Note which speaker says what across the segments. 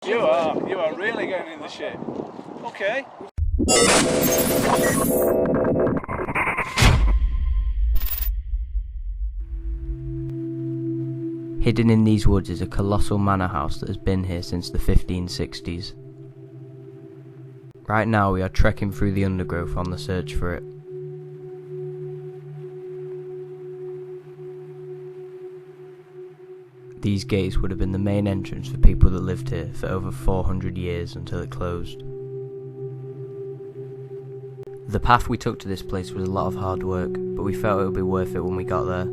Speaker 1: You are really getting in the shit. Okay.
Speaker 2: Hidden in these woods is a colossal manor house that has been here since the 1560s. Right now we are trekking through the undergrowth on the search for it. These gates would have been the main entrance for people that lived here for over 400 years until it closed. The path we took to this place was a lot of hard work, but we felt it would be worth it when we got there.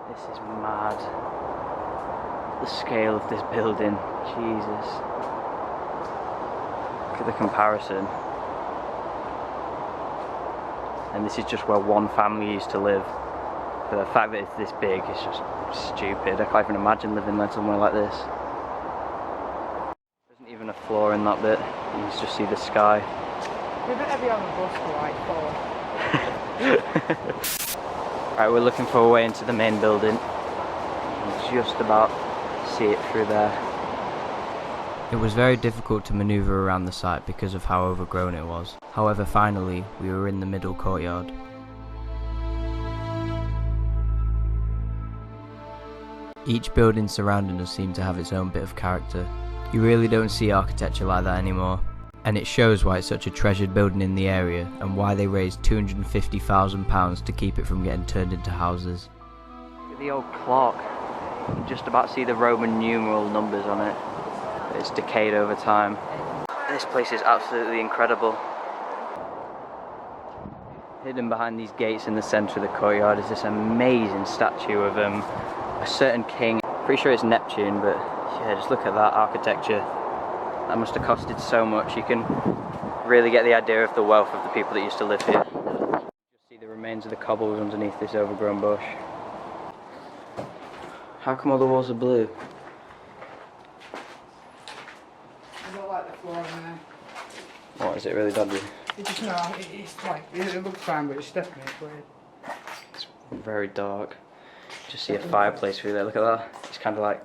Speaker 2: This is mad. The scale of this building, Jesus. Look at the comparison. And this is just where one family used to live. But the fact that it's this big is just stupid. I can't even imagine living there somewhere like this. There isn't even a floor in that bit. You can just see the sky.
Speaker 3: We better be on the bus for like 4.
Speaker 2: Right, we're looking for a way into the main building. Just about see it through there. It was very difficult to maneuver around the site because of how overgrown it was. However, finally, we were in the middle courtyard. Each building surrounding us seemed to have its own bit of character. You really don't see architecture like that anymore. And it shows why it's such a treasured building in the area and why they raised £250,000 to keep it from getting turned into houses. Look at the old clock. You can just about see the Roman numeral numbers on it. It's decayed over time. This place is absolutely incredible. Hidden behind these gates in the centre of the courtyard is this amazing statue of a certain king. Pretty sure it's Neptune, but yeah, just look at that architecture. That must have costed so much. You can really get the idea of the wealth of the people that used to live here. Just see the remains of the cobbles underneath this overgrown bush. How come all the walls are blue?
Speaker 3: I don't like the floor in there.
Speaker 2: What, is it really dodgy?
Speaker 3: It's like, it looks fine, but it's definitely weird.
Speaker 2: It's very dark. Just see a fireplace through there. Look at that. It's kind of like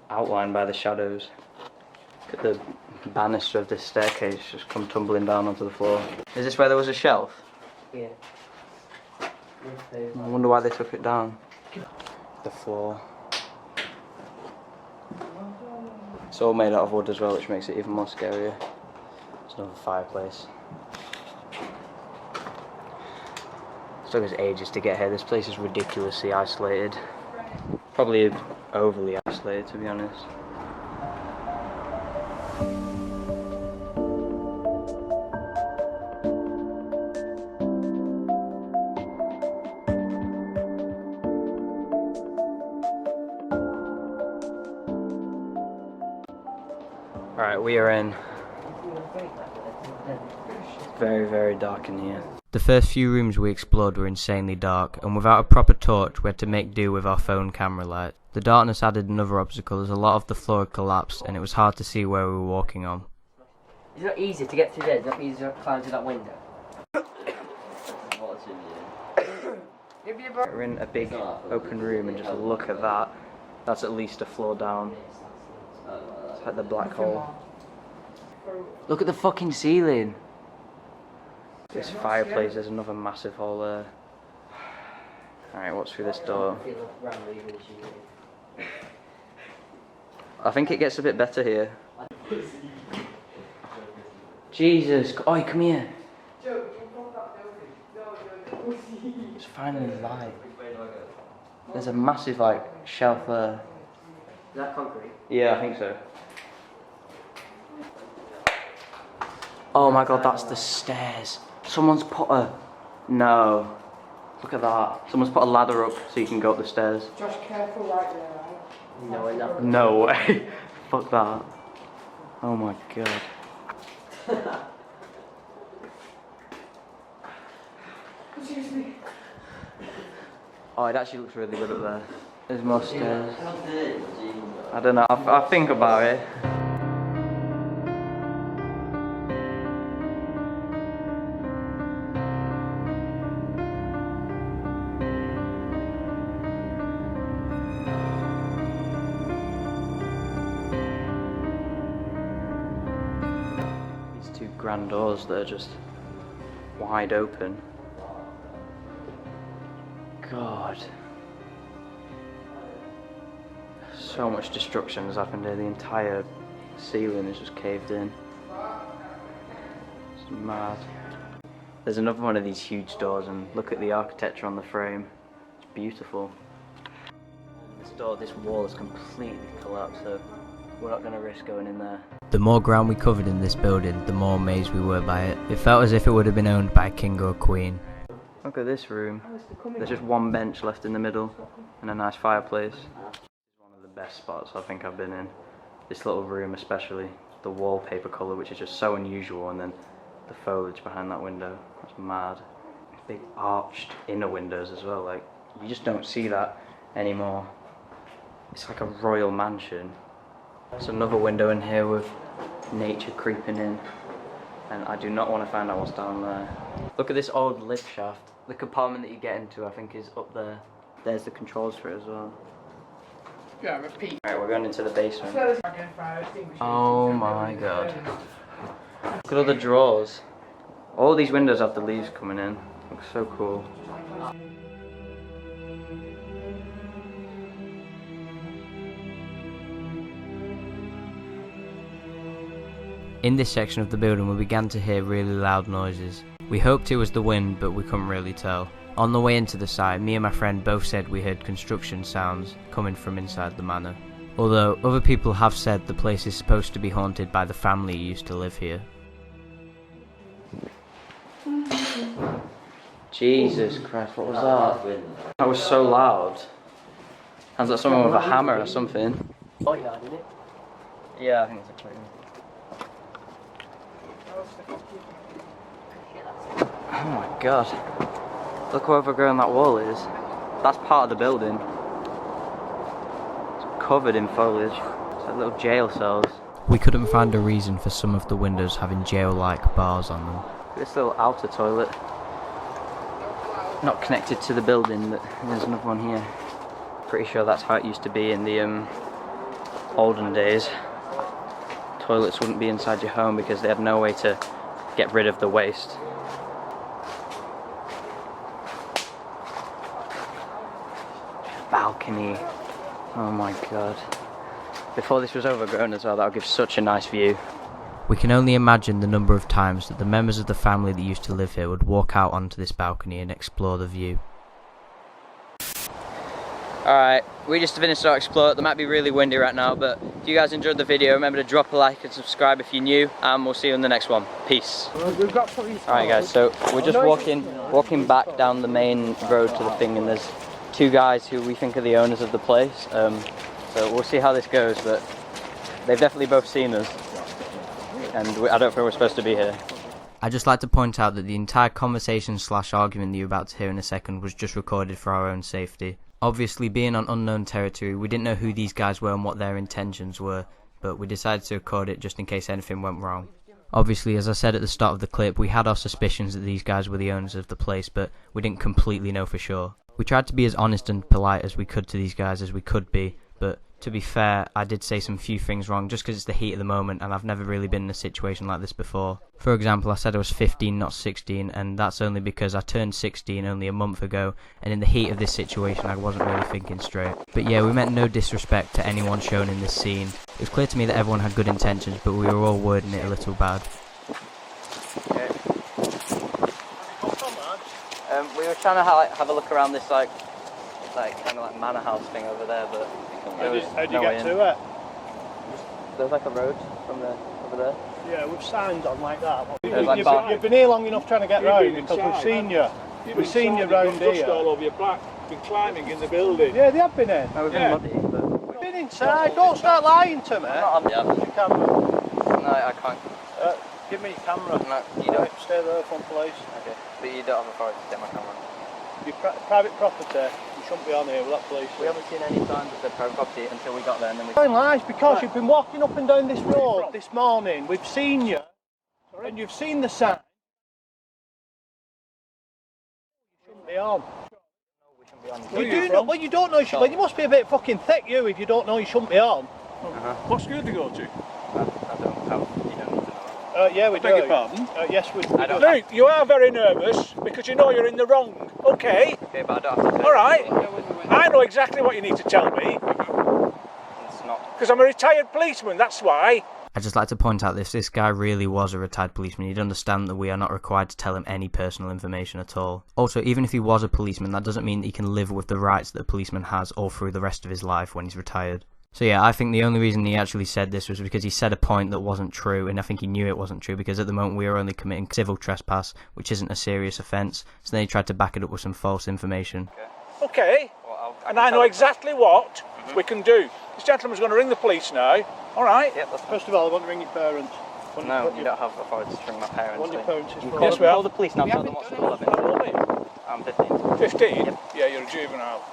Speaker 2: outlined by the shadows. Look at the banister of this staircase just come tumbling down onto the floor. Is this where there was a shelf?
Speaker 3: Yeah.
Speaker 2: I wonder why they took it down. The floor. It's all made out of wood as well, which makes it even more scarier. There's another fireplace. It took us ages to get here. This place is ridiculously isolated. Probably overly isolated, to be honest. Alright, we are in. It's very, very dark in here. The first few rooms we explored were insanely dark, and without a proper torch we had to make do with our phone camera light. The darkness added another obstacle as a lot of the floor had collapsed and it was hard to see where we were walking on.
Speaker 4: It's not easy to get through there, it's not easy to climb through that window.
Speaker 2: We're in a big open room and just look at that. That's at least a floor down. It's like the black hole. Look at the fucking ceiling! This fireplace, there's another massive hole there. Alright, what's through this door? I think it gets a bit better here. Jesus! Oi, come here! It's finally light. There's a massive, like, shelf there.
Speaker 4: Is that concrete?
Speaker 2: Yeah, I think so. Oh my god, that's the stairs. Someone's put a... No. Look at that. Someone's put a ladder up so you can go up the stairs.
Speaker 3: Josh, careful right there, right?
Speaker 4: No, enough.
Speaker 2: No way. Fuck that. Oh my god.
Speaker 3: Excuse me.
Speaker 2: Oh, it actually looks really good up there. There's more stairs. I don't know, I'll think about it. These two grand doors that are just wide open. God. So much destruction has happened here. The entire ceiling is just caved in. It's mad. There's another one of these huge doors, and look at the architecture on the frame. It's beautiful. This door, this wall is completely collapsed, so we're not going to risk going in there. The more ground we covered in this building, the more amazed we were by it. It felt as if it would have been owned by a king or a queen. Look at this room. There's just one bench left in the middle and a nice fireplace. It's one of the best spots I think I've been in. This little room especially. The wallpaper colour, which is just so unusual, and then the foliage behind that window. That's mad. Big arched inner windows as well. Like, you just don't see that anymore. It's like a royal mansion. There's another window in here with nature creeping in. And I do not want to find out what's down there. Look at this old lift shaft. The compartment that you get into, I think, is up there. There's the controls for it as well.
Speaker 3: Yeah, repeat.
Speaker 2: Alright, we're going into the basement. Oh my god. Look at all the drawers. All these windows have the leaves coming in. Looks so cool. In this section of the building we began to hear really loud noises. We hoped it was the wind, but we couldn't really tell. On the way into the site, me and my friend both said we heard construction sounds coming from inside the manor. Although other people have said the place is supposed to be haunted by the family who used to live here. Jesus Christ, what was that? That was so loud. Sounds like someone with a hammer or something.
Speaker 4: Courtyard, isn't it?
Speaker 2: Yeah, I think it's a courtyard. Oh my god. Look how overgrown that wall is. That's part of the building. It's covered in foliage. It's like little jail cells. We couldn't find a reason for some of the windows having jail-like bars on them. Look at this little outer toilet. Not connected to the building, but there's another one here. Pretty sure that's how it used to be in the olden days. Toilets wouldn't be inside your home because they had no way to get rid of the waste. Balcony. Oh my god. Before this was overgrown as well, that would give such a nice view. We can only imagine the number of times that the members of the family that used to live here would walk out onto this balcony and explore the view. Alright, we just finished our explore. It might be really windy right now, but if you guys enjoyed the video, remember to drop a like and subscribe if you're new, and we'll see you in the next one. Peace. Alright guys, so we're just walking back down the main road to the thing, and there's two guys who we think are the owners of the place. So we'll see how this goes, but they've definitely both seen us, and I don't think we're supposed to be here. I'd just like to point out that the entire conversation / argument that you're about to hear in a second was just recorded for our own safety. Obviously, being on unknown territory, we didn't know who these guys were and what their intentions were, but we decided to record it just in case anything went wrong. Obviously, as I said at the start of the clip, we had our suspicions that these guys were the owners of the place, but we didn't completely know for sure. We tried to be as honest and polite as we could to these guys as we could be, but to be fair, I did say some few things wrong just because it's the heat of the moment and I've never really been in a situation like this before. For example, I said I was 15, not 16, and that's only because I turned 16 only a month ago, and in the heat of this situation I wasn't really thinking straight. But yeah, we meant no disrespect to anyone shown in this scene. It was clear to me that everyone had good intentions, but we were all wording it a little bad. Okay. We were trying to have a look around this kind of manor house thing over there, but
Speaker 1: How did you get to it?
Speaker 2: There's like a road from over there.
Speaker 1: Yeah, with signs on like that.
Speaker 2: You've
Speaker 1: been here long enough trying to get round because we've seen you. We've seen you round here. Dust all over your back. Been climbing in the building. Yeah, they have been in.
Speaker 2: We've been muddy, but
Speaker 1: we've been inside. Don't start lying to me.
Speaker 2: I'm not on
Speaker 1: your camera.
Speaker 2: No, I can't.
Speaker 1: Give me your camera.
Speaker 2: No, you don't.
Speaker 1: Stay there, one place.
Speaker 2: Okay, but you don't have authority to take my camera.
Speaker 1: Your private property. You shouldn't be on here with that police.
Speaker 4: We haven't seen any signs of the private property until we got there, and then we...
Speaker 1: Telling lies because you've been walking up and down this road this morning. We've seen you, and you've seen the sign. You shouldn't be on. You do know. Well, you don't know. Well, you must be a bit fucking thick, you, if you don't know you shouldn't be on.
Speaker 5: What school do you go to?
Speaker 4: I don't have... You don't need to know.
Speaker 1: Yeah, we do.
Speaker 5: Beg your pardon?
Speaker 1: Yes, we do.
Speaker 5: Luke, you are very nervous because you know you're in the wrong. Okay.
Speaker 4: Okay, but I don't have to...
Speaker 5: All right. I know exactly what you need to tell me.
Speaker 4: It's not...
Speaker 5: Because I'm a retired policeman, that's why.
Speaker 2: I'd just like to point out this guy really was a retired policeman. He'd understand that we are not required to tell him any personal information at all. Also, even if he was a policeman, that doesn't mean that he can live with the rights that a policeman has all through the rest of his life when he's retired. So yeah, I think the only reason he actually said this was because he said a point that wasn't true, and I think he knew it wasn't true, because at the moment we are only committing civil trespass, which isn't a serious offence, so then he tried to back it up with some false information.
Speaker 5: Okay. Well, and I know exactly what we can do. This gentleman's going to ring the police now. All right.
Speaker 4: Yep, that's...
Speaker 1: First of all, I want to ring your parents.
Speaker 4: No, you don't have authority to ring my parents.
Speaker 1: Want your parents?
Speaker 5: Yes, we have.
Speaker 4: Call the police now, tell them what's the problem. I'm 15.
Speaker 5: 15?
Speaker 4: Yep.
Speaker 5: Yeah, you're a juvenile.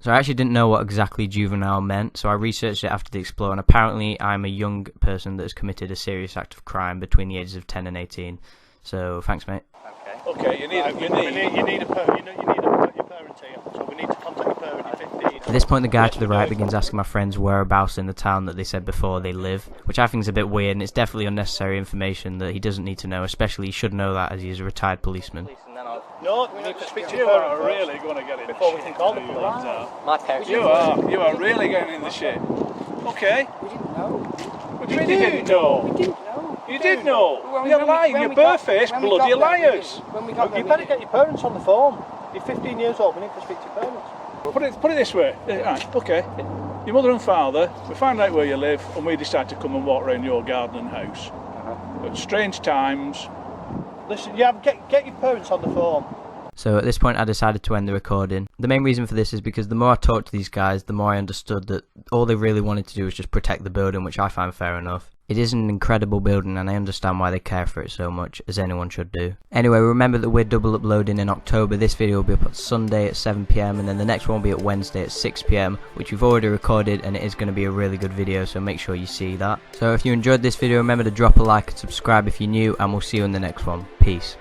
Speaker 2: So I actually didn't know what exactly juvenile meant, so I researched it after the Explore, and apparently I'm a young person that has committed a serious act of crime between the ages of 10 and 18. So thanks, mate.
Speaker 5: Okay, you need your
Speaker 1: parent here, so we need to contact your parent. You're 15.
Speaker 2: At this point, the guy to the right begins asking my friends whereabouts in the town that they said before they live, which I think is a bit weird, and it's definitely unnecessary information that he doesn't need to know, especially he should know that as he is a retired policeman.
Speaker 1: No, we need to speak to
Speaker 5: You
Speaker 1: your
Speaker 5: are
Speaker 1: parent
Speaker 5: really going to get in
Speaker 1: before we
Speaker 5: the
Speaker 1: can
Speaker 5: shit.
Speaker 1: call the police.
Speaker 4: My parents...
Speaker 5: You are really getting in the shit. Okay.
Speaker 3: We didn't know.
Speaker 5: What do you mean you didn't know?
Speaker 3: We didn't know.
Speaker 5: You did know.
Speaker 3: When
Speaker 5: You're
Speaker 3: we-
Speaker 5: lying.
Speaker 3: when
Speaker 5: You're
Speaker 3: we got-
Speaker 5: barefaced,
Speaker 3: when we
Speaker 5: bloody
Speaker 3: got there, we
Speaker 5: liars.
Speaker 3: did. When we got there,
Speaker 1: You
Speaker 3: we
Speaker 1: better
Speaker 3: did.
Speaker 1: get your parents on the phone. You're 15 years old, we need to speak to your parents.
Speaker 5: Put it this way. Right, okay. Your mother and father, we find out where you live, and we decide to come and walk around your garden and house. At strange times.
Speaker 1: Listen, get your parents on the phone.
Speaker 2: So at this point I decided to end the recording. The main reason for this is because the more I talked to these guys, the more I understood that all they really wanted to do was just protect the building, which I find fair enough. It is an incredible building and I understand why they care for it so much, as anyone should do. Anyway, remember that we're double uploading in October. This video will be up on Sunday at 7 PM and then the next one will be at Wednesday at 6 PM, which we've already recorded, and it is going to be a really good video, so make sure you see that. So if you enjoyed this video, remember to drop a like and subscribe if you're new, and we'll see you in the next one. Peace.